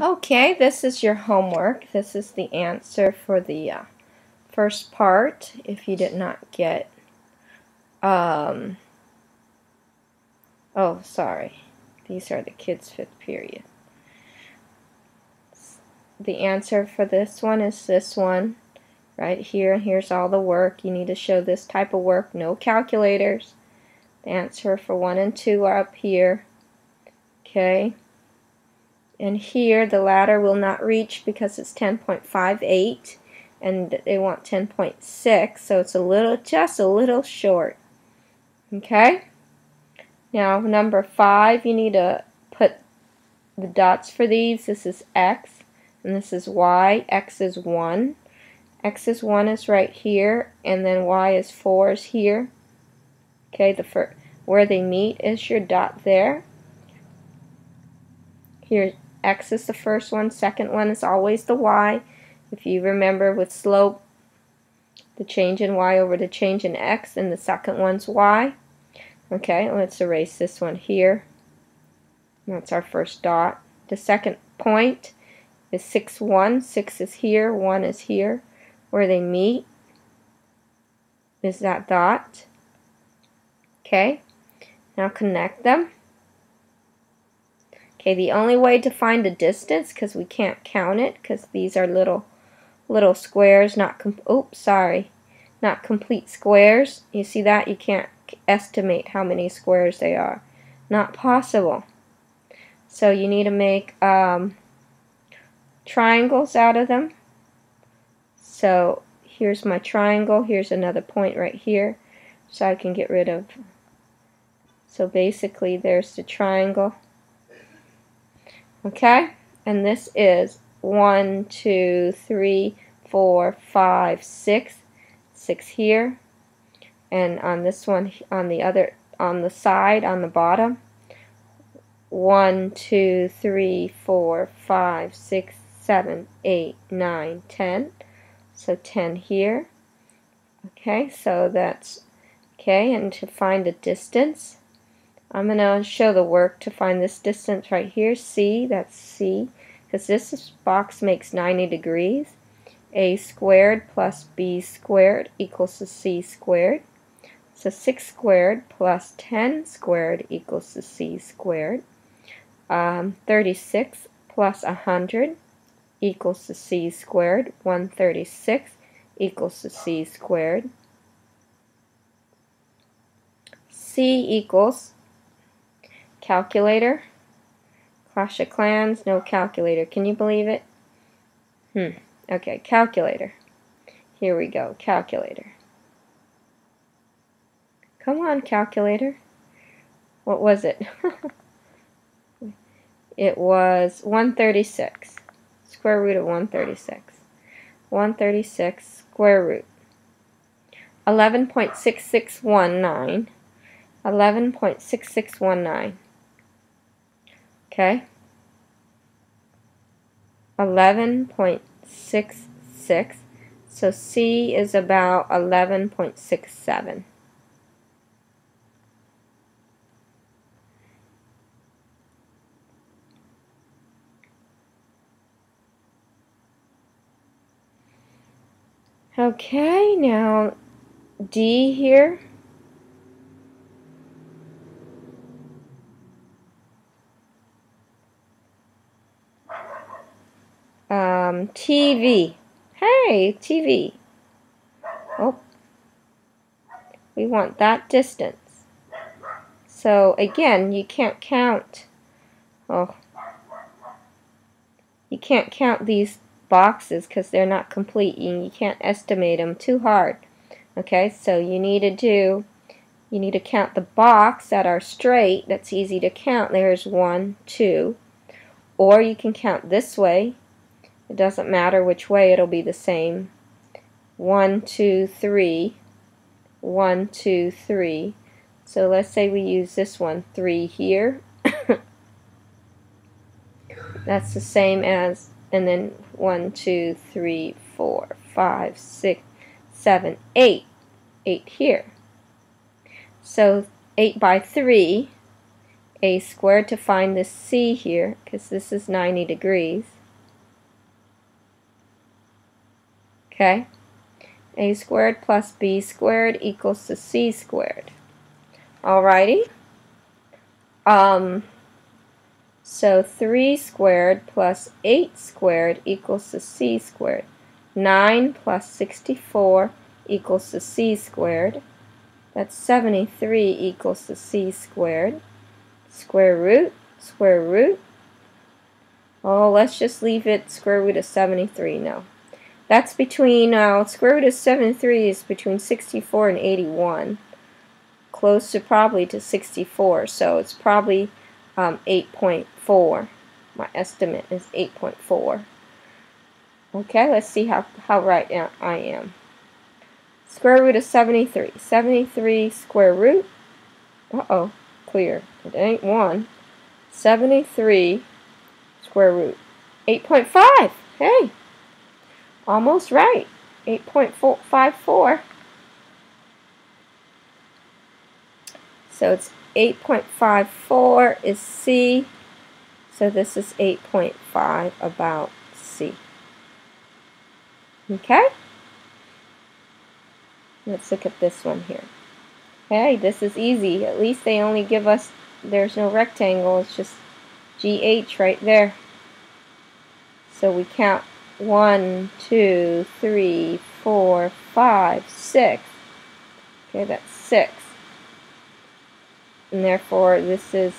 Okay, this is your homework. This is the answer for the first part. If you did not get, oh, sorry. These are the kids' fifth period. The answer for this one is this one right here. Here's all the work. You need to show this type of work. No calculators. The answer for 1 and 2 are up here. Okay. And here the ladder will not reach because it's 10.58 and they want 10.6, so it's just a little short. Okay? Now number 5, you need to put the dots for these. This is X and this is Y. X is 1. X is 1 is right here, and then Y is 4 is here. Okay, where they meet is your dot there. Here, X is the first one, second one is always the Y. If you remember with slope, the change in Y over the change in X, and the second one's Y. Okay, let's erase this one here. That's our first dot. The second point is 6, 1. 6 is here, 1 is here. Where they meet is that dot. Okay, now connect them. Okay, the only way to find the distance, because we can't count it, because these are little squares, not complete squares. You see that? You can't estimate how many squares they are. Not possible. So you need to make triangles out of them. So here's my triangle. Here's another point right here. So I can get rid of. So basically there's the triangle. Okay? And this is 1, 2, 3, 4, 5, 6. 6 here. And on this one, on the side, on the bottom, 1, 2, 3, 4, 5, 6, 7, 8, 9, 10. So 10 here. Okay, so that's okay. And to find the distance, I'm going to show the work to find this distance right here. C, that's C, because this box makes 90 degrees. A squared plus B squared equals to C squared. So 6 squared plus 10 squared equals to C squared. 36 plus 100 equals to C squared. 136 equals to C squared. C equals calculator. Clash of Clans, no calculator. Can you believe it? Okay, calculator. Here we go, calculator. Come on, calculator. What was it? It was 136. Square root of 136. 136 square root. 11.6619. 11.6619. Okay? 11.66. So C is about 11.67. Okay, now D here. TV. Hey, TV. Oh, we want that distance. So again, you can't count. Oh, you can't count these boxes because they're not complete. You can't estimate them too hard. Okay, so you need to count the box that are straight. That's easy to count. There's 1, 2. Or you can count this way. It doesn't matter which way, it'll be the same. 1, 2, 3. 1, 2, 3. So let's say we use this one, 3 here. That's the same as, and then 1, 2, 3, 4, 5, 6, 7, 8. 8 here. So 8 by 3 a squared to find this c here, because this is 90 degrees. Okay? A squared plus b squared equals to c squared. Alrighty? So 3 squared plus 8 squared equals to c squared. 9 plus 64 equals to c squared. That's 73 equals to c squared. Square root, square root. Oh, let's just leave it square root of 73 now. That's between, square root of 73 is between 64 and 81. Close to probably to 64, so it's probably 8.4. My estimate is 8.4. Okay, let's see how right I am. Square root of 73. 73 square root. Uh-oh, clear. It ain't 1. 73 square root. 8.5. Hey, almost right. 8.54. So it's 8.54 is C. So this is 8.5 about C. Okay? Let's look at this one here. Hey, this is easy. At least they only give us, there's no rectangle, it's just GH right there. So we count 1, 2, 3, 4, 5, 6. Okay, that's 6. And therefore this is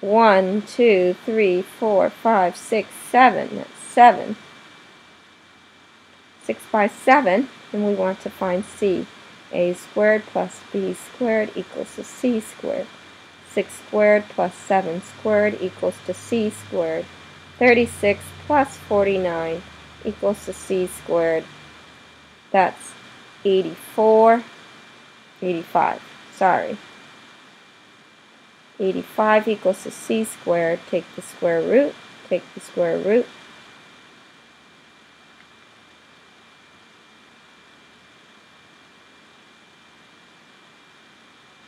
1, 2, 3, 4, 5, 6, 7. That's 7. 6 by 7, and we want to find C. A squared plus B squared equals to C squared. 6 squared plus 7 squared equals to C squared. 36 plus 49 equals to C squared. That's 85, sorry. 85 equals to C squared. Take the square root, take the square root.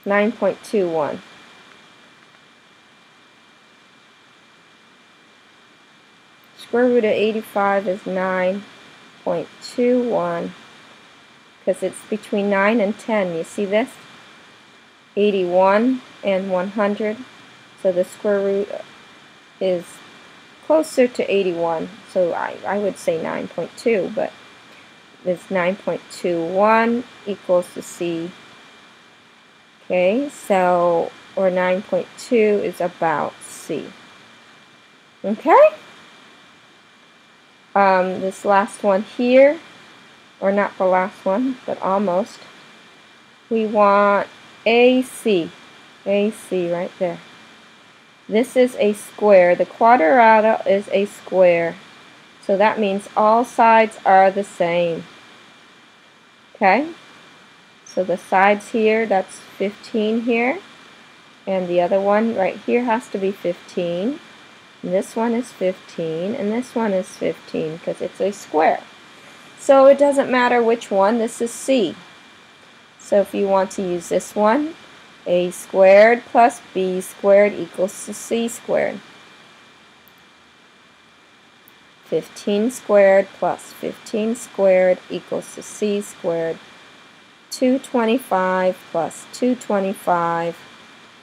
(9.21). Square root of 85 is 9.21 because it's between 9 and 10. You see this? 81 and 100. So the square root is closer to 81. So I would say 9.2, but this 9.21 equals to C. Okay, so, or 9.2 is about C. Okay? This last one here, or not the last one, but almost, we want AC. AC right there. This is a square. The quadrilateral is a square. So that means all sides are the same. Okay? So the sides here, that's 15 here. And the other one right here has to be 15. And this one is 15. And this one is 15 because it's a square. So it doesn't matter which one. This is C. So if you want to use this one, A squared plus B squared equals to C squared. 15 squared plus 15 squared equals to C squared. 225 plus 225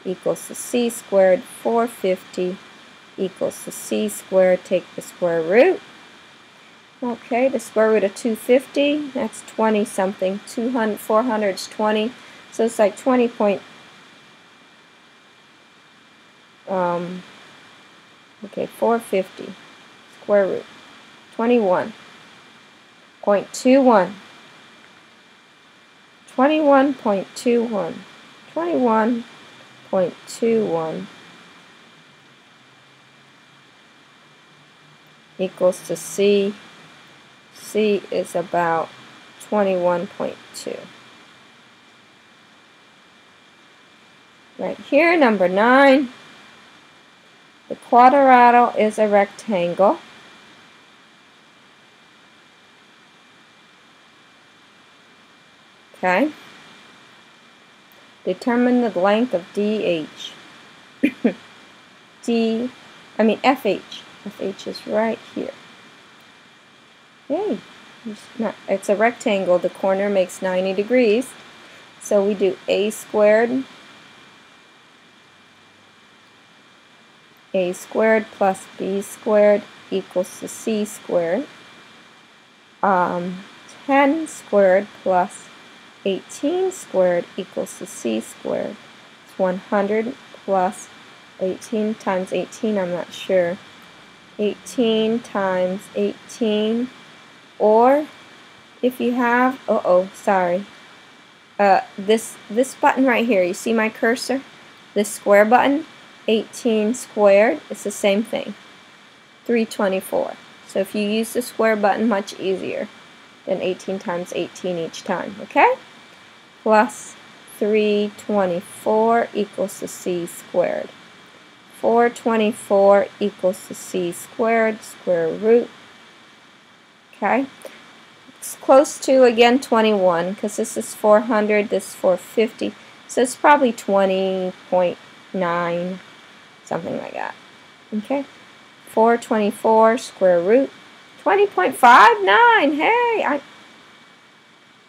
equals to C squared. 450 equals to C squared. Take the square root. Okay, the square root of 250, that's 20 something. 400 is 20. So it's like 20 point, okay, 450 square root. 21.21. 21.21. 21.21 equals to C. C is about 21.2. Right here, number 9. The quadrilateral is a rectangle. Okay. Determine the length of DH. FH. FH is right here. Yay. It's a rectangle. The corner makes 90 degrees. So we do a squared plus b squared equals to c squared. 10 squared plus 18 squared equals to c squared. It's 100 plus 18 times 18, I'm not sure. 18 times 18, or if you have, this button right here, you see my cursor? This square button, 18 squared, it's the same thing, 324. So if you use the square button, much easier than 18 times 18 each time, okay? Plus 324 equals to c squared. 424 equals to c squared, square root. Okay? It's close to, again, 21, because this is 400, this is 450. So it's probably 20.9, something like that. Okay? 424 square root. 20.59. Hey,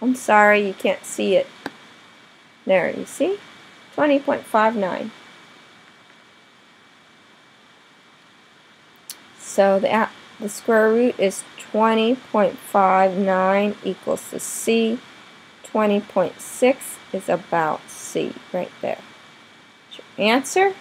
I'm sorry you can't see it. There, you see? 20.59. So the square root is 20.59 equals to c. 20.6 is about c right there. That's your answer.